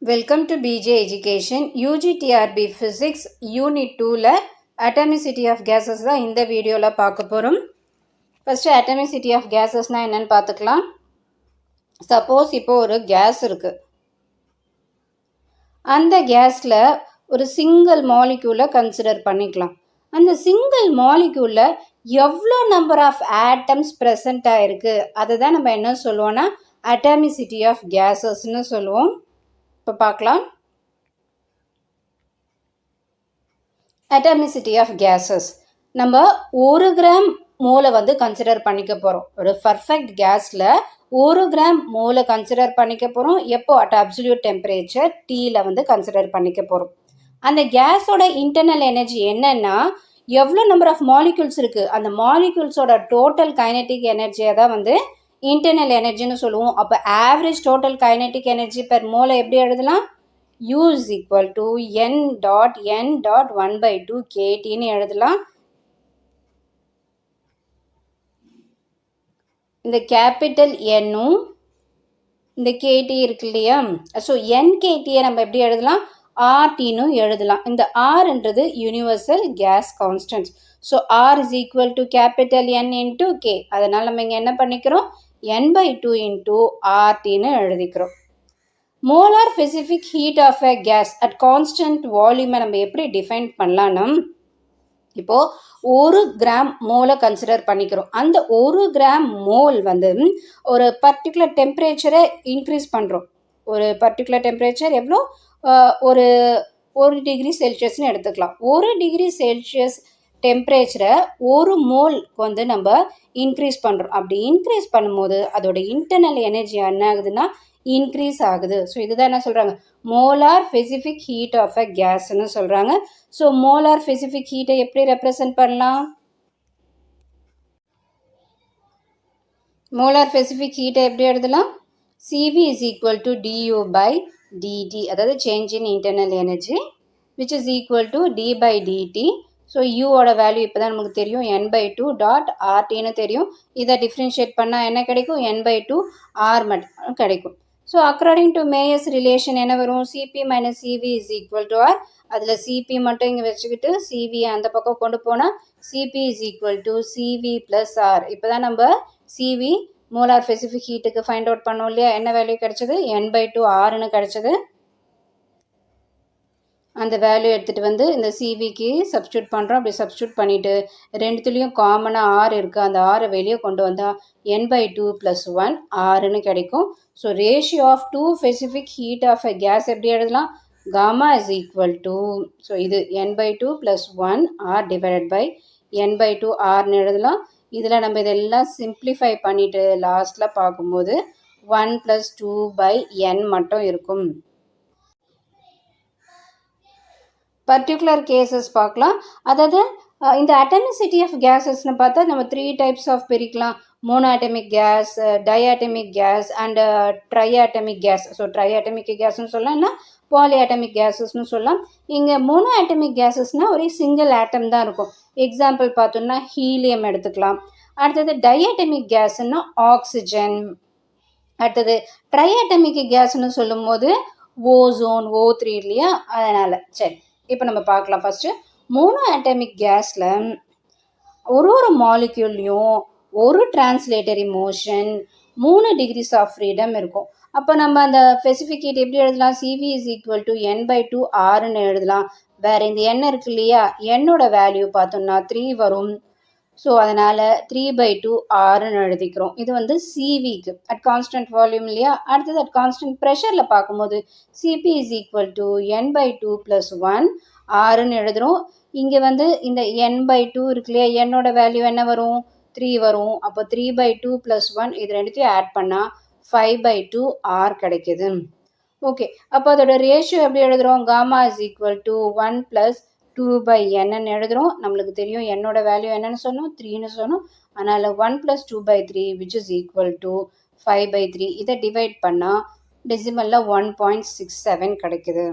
Welcome to BJ Education. UGTRB Physics Unit 2ல Atomicity of Gases தான் இந்த வீடியோல பார்க்க போறோம். First Atomicity of Gasesனா என்னன்னு பார்த்துக்கலாம். Suppose இப்போ ஒரு கேஸ் இருக்கு. அந்த கேஸ்ல ஒரு சிங்கிள் மாலிக்யூலை கன்சிடர் பண்ணிக்கலாம். அந்த சிங்கிள் மாலிக்யூல்ல எவ்வளோ நம்பர் ஆஃப் ஆட்டம்ஸ் ப்ரெசண்ட் ஆயிருக்கு அதை தான் நம்ம என்ன சொல்லுவோம்னா அட்டாமிசிட்டி ஆஃப் கேஸஸ்ன்னு சொல்லுவோம். இப்போ பார்க்கலாம். அட்டாமிசிட்டி ஆஃப் கேஸஸ் நம்ம 1 கிராம் மோலை வந்து கன்சிடர் பண்ணிக்க போகிறோம். ஒரு பர்ஃபெக்ட் கேஸில் 1 கிராம் மோலை கன்சிடர் பண்ணிக்க போகிறோம். எப்போ அட் அப்சல்யூட் டெம்பரேச்சர் டீயில் வந்து கன்சிடர் பண்ணிக்க போகிறோம். அந்த கேஸோட இன்டர்னல் எனர்ஜி என்னன்னா எவ்வளோ நம்பர் ஆஃப் மாலிக்யூல்ஸ் இருக்குது, அந்த மாலிக்யூல்ஸோட டோட்டல் கைனெட்டிக் எனர்ஜியை தான் வந்து இன்டர்னல் எனர்ஜின்னு சொல்லுவோம். அப்போ average total kinetic energy per மோலை எப்படி எழுதலாம்? U is equal to n dot 1/2 kTன்னு எழுதலாம். இந்த கேபிட்டல் Nனும் இந்த KT இருக்கு இல்லையா, ஸோ NKTயை நம்ம எப்படி எழுதலாம்? RTன்னு எழுதலாம். இந்த Rன்றது universal gas constant. So R is equal to capital N into K. அதனால் நம்ம இங்கே என்ன பண்ணிக்கிறோம்? N/2 into RTன்னு எழுதிக்கிறோம். Molar specific heat of a gas at constant வால்யூமை நம்ம எப்படி டிஃபைன் பண்ணலான்னா, இப்போது 1 கிராம் மோலை கன்சிடர் பண்ணிக்கிறோம். அந்த 1 கிராம் மோல் வந்து ஒரு பர்டிகுலர் டெம்பரேச்சரை இன்க்ரீஸ் பண்ணுறோம். ஒரு பர்டிகுலர் டெம்பரேச்சர் எவ்வளோ? ஒரு டிகிரி செல்சியஸ்னு எடுத்துக்கலாம். 1 டிகிரி செல்சியஸ் டெம்பரேச்சரை 1 மோல்க்கு வந்து நம்ம இன்க்ரீஸ் பண்ணுறோம். அப்படி இன்க்ரீஸ் பண்ணும்போது அதோட இன்டர்னல் எனர்ஜி என்ன ஆகுதுன்னா இன்க்ரீஸ் ஆகுது. ஸோ இதுதான் என்ன சொல்கிறாங்க? Molar specific heat of a கேஸ்ன்னு சொல்கிறாங்க. ஸோ மோலார் ஸ்பெசிஃபிக் ஹீட்டை எப்படி ரெப்ரசன்ட் பண்ணலாம்? மோலார் ஸ்பெசிஃபிக் ஹீட்டை எப்படி எழுதலாம்? CV is equal to du by dt, அதாவது change in internal energy which is equal to d by dt. So யூவோட வேல்யூ இப்போ தான் நமக்கு தெரியும், n/2 டாட் RTன்னு தெரியும். இதை டிஃப்ரென்ஷியேட் பண்ணால் என்ன கிடைக்கும்? n/2 R மட்டும் கிடைக்கும். So according to Mayer's relation என்ன வரும்? CP minus CV is equal to R. அதில் CP மட்டும் இங்கே வச்சுக்கிட்டு CV அந்த பக்கம் கொண்டு போனால் CP is equal to CV plus R. இப்போ தான் நம்ம CV மோலார் ஸ்பெசிஃபிக் ஹீட்டுக்கு ஃபைண்ட் அவுட் பண்ணோம் இல்லையா? என்ன வேல்யூ கிடைச்சது? n/2 Rன்னு கிடைச்சது. அந்த வேல்யூ எடுத்துகிட்டு வந்து இந்த சிவிக்கு சப்ஸ்டியூட் பண்ணுறோம். அப்படி சப்ஸ்டியூட் பண்ணிவிட்டு ரெண்டுத்துலேயும் காமனாக R இருக்குது. அந்த Rஐ வெளியே கொண்டு வந்தால் n/2 + 1 Rன்னு கிடைக்கும். So ratio of 2 specific heat of a gas எப்படி எழுதலாம்? Gamma is equal to, so இது n/2 + 1 R divided by n/2 Rன்னு எழுதலாம். இதில் நம்ம இதெல்லாம் சிம்பிளிஃபை பண்ணிவிட்டு லாஸ்ட்டில் பார்க்கும்போது 1 + 2/n மட்டும் இருக்கும். பர்டிகுலர் கேசஸ் பார்க்கலாம். அதாவது இந்த அட்டமிசிட்டி ஆஃப் கேஸஸ்னு பார்த்தா நம்ம 3 டைப்ஸ் ஆஃப் பிரிக்கலாம். Monoatomic gas, diatomic gas and triatomic gas. So triatomic கேஸ்ன்னு சொல்லலாம், இல்லை பாலிஆட்டமிக் கேஸஸ்னு சொல்லலாம். இங்கே மோனோஆட்டமிக் கேஸஸ்னால் ஒரே சிங்கிள் ஆட்டம் தான் இருக்கும். எக்ஸாம்பிள் பார்த்தோம்னா ஹீலியம் எடுத்துக்கலாம். அடுத்தது டைஆட்டமிக் கேஸ்ன்னா ஆக்சிஜன். அடுத்தது ட்ரைஆட்டமிக் கேஸ்ன்னு சொல்லும் போது ஓசோன், O3 இல்லையா? அதனால் சரி, இப்போ நம்ம பார்க்கலாம். ஃபஸ்ட்டு மோனோ ஆட்டமிக் கேஸில் ஒரு மாலிக்யூல்லையும் ஒரு translatory motion, 3 degrees of freedom இருக்கும். அப்போ நம்ம அந்த ஸ்பெசிஃபிக் ஹீட் எப்படி எழுதலாம்? CV is equal to n/2 Rன்னு எழுதலாம். வேறு இந்த n இருக்கு இல்லையா, என்னோட வேல்யூ பார்த்தோம்னா 3 வரும். ஸோ அதனால் 3/2 Rன்னு எழுதிக்கிறோம். இது வந்து CVக்கு அட் கான்ஸ்டன்ட் வால்யூம் இல்லையா? அடுத்தது அட் கான்ஸ்டன்ட் ப்ரெஷரில் பார்க்கும்போது CP is equal to n/2 + 1 Rன்னு எழுதுகிறோம். இங்கே வந்து இந்த n/2 இருக்கு இல்லையா, என்னோட வேல்யூ என்ன வரும்? 3 வரும். அப்போ 3/2 + 1 இது ரெண்டுத்தையும் ஆட் பண்ணால் 5/2 R கிடைக்கிது. ஓகே, அப்போ அதோட ரேஷியோ எப்படி எழுதுகிறோம்? Gamma is equal to 1 + 2/n எழுதுகிறோம். நம்மளுக்கு தெரியும் என்னோட வேல்யூ என்னன்னு சொன்னோம்? 3ன்னு சொன்னோம். அதனால் 1 + 2/3 which is equal to 5/3. இதை டிவைட் பண்ணால் டெசிமலில் 1.67 கிடைக்குது.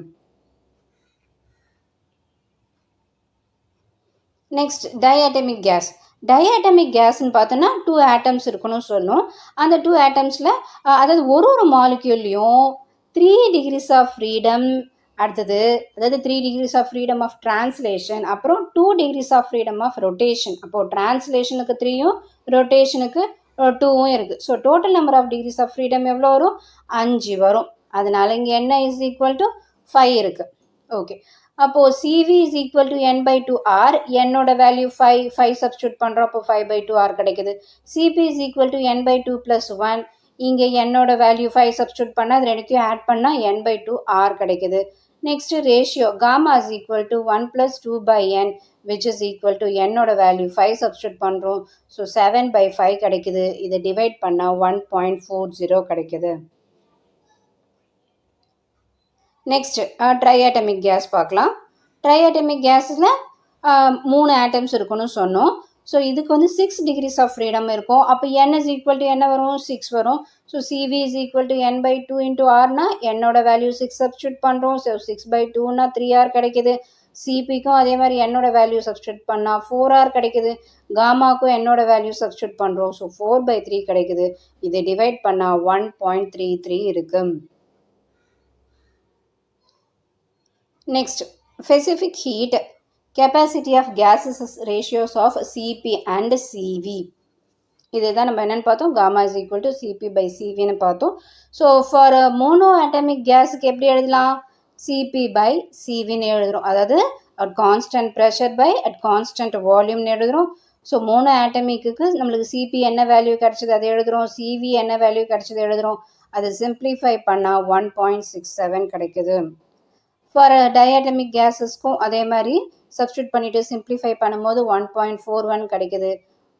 Next டைஆட்டமிக் case. டைஆட்டமிக் கேஸ்ன்னு பார்த்தோன்னா 2 ஆட்டம்ஸ் இருக்கணும்னு சொன்னோம். அந்த 2 ஆட்டம்ஸில் அதாவது ஒரு மாலிக்யூல்லையும் 3 degrees of freedom அடுத்தது அதாவது 3 degrees of freedom of translation அப்புறம் 2 degrees of freedom of rotation. அப்போது டிரான்ஸ்லேஷனுக்கு 3யும் ரொட்டேஷனுக்கு 2வும் இருக்குது. So total number of degrees of freedom எவ்வளோ வரும்? 5 வரும். அதனால இங்கே என்ன இஸ் ஈக்குவல் டு 5 இருக்குது. ஓகே, அப்போது CV is equal to n by 2r. என்னோட வேல்யூ 5 சப்ஸ்டியூட் பண்ணுறோம். அப்போ 5 by 2r கிடைக்குது. CP is equal to n by 2 plus 1. இங்கே என்னோட வேல்யூ 5 சப்ஸ்டியூட் பண்ணால் அது ரெண்டுத்தையும் ஆட் பண்ணால் n by 2r கிடைக்குது. Next ratio gamma is equal to 1 plus 2 by n which is equal to என்னோட வேல்யூ 5 சப்ஸ்டியூட் பண்ணுறோம். ஸோ 7 by 5 கிடைக்குது. இதை டிவைட் பண்ணால் 1.40 கிடைக்குது. நெக்ஸ்ட் ட்ரைஆட்டமிக் கேஸ் பார்க்கலாம். ட்ரைஆட்டமிக் கேஸில் 3 ஆட்டம்ஸ் இருக்குன்னு சொன்னோம். ஸோ இதுக்கு வந்து 6 degrees ஆஃப் ஃப்ரீடம் இருக்கும். அப்போ n இஸ் ஈக்குவல் டு என்ன வரும்? 6 வரும். So CV is equal to n by 2 into rனா என்னோட வேல்யூ 6 சப்ஸ்டியூட் பண்ணுறோம். ஸோ 6 by 2னா 3r கிடைக்குது. சிபிக்கும் அதே மாதிரி என்னோட வேல்யூ சப்ஸ்டியூட் பண்ணால் 4r கிடைக்குது. காமாக்கும் என்னோட வேல்யூ சப்ஸ்டியூட் பண்ணுறோம். ஸோ 4 by 3 கிடைக்குது. இதை டிவைட் பண்ணால் 1.33 இருக்கு. Next specific heat capacity of gases ratios of Cp and Cv. இதுதான் நம்ம என்னன்னு பார்த்தோம்? Gamma is equal to CP by சிவின்னு பார்த்தோம். ஸோ ஃபார் மோனோ ஆட்டமிக் கேஸுக்கு எப்படி எழுதலாம்? சிபி பை சிவின்னு எழுதுகிறோம். அதாவது at constant pressure by at constant வால்யூம்னு எழுதுகிறோம். ஸோ மோனோ ஆட்டமிக்கு நம்மளுக்கு சிபி என்ன வேல்யூ கிடச்சிது அதை எழுதுகிறோம். சிவி என்ன வேல்யூ கிடச்சிது எழுதுகிறோம். அதை சிம்பிளிஃபை பண்ணால் 1.67 கிடைக்குது. ஃபார் டயட்டமிக் கேஸஸ்க்கும் அதே மாதிரி சப்ஸ்டியூட் பண்ணிவிட்டு சிம்பிளிஃபை பண்ணும்போது 1.41 கிடைக்குது.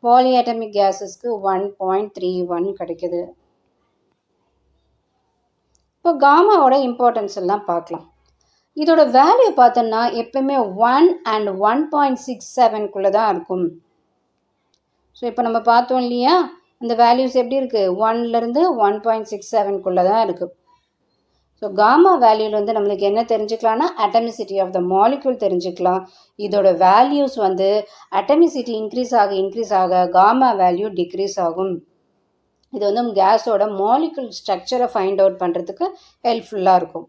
பாலியாட்டமிக் கேஸஸ்க்கு 1.31 கிடைக்குது. இப்போ காமாவோட இம்பார்ட்டன்ஸ் எல்லாம் பார்க்கலாம். இதோட வேல்யூ பார்த்தோன்னா எப்பவுமே 1 and 1.67குள்ளே தான் இருக்கும். ஸோ இப்போ நம்ம பார்த்தோம் இல்லையா, அந்த வேல்யூஸ் எப்படி இருக்குது? 1லேருந்து 1.67குள்ளே தான் இருக்குது. ஸோ காமா வேல்யூவில் வந்து நம்மளுக்கு என்ன தெரிஞ்சுக்கலாம்னா அட்டமிசிட்டி ஆஃப் த மாலிக்யூல் தெரிஞ்சுக்கலாம். இதோட வேல்யூஸ் வந்து அட்டமிசிட்டி இன்க்ரீஸ் ஆக காமா வேல்யூ டிக்ரீஸ் ஆகும். இது வந்து கேஸோட மாலிக்யூல் ஸ்ட்ரக்சரை ஃபைண்ட் அவுட் பண்ணுறதுக்கு ஹெல்ப்ஃபுல்லாக இருக்கும்.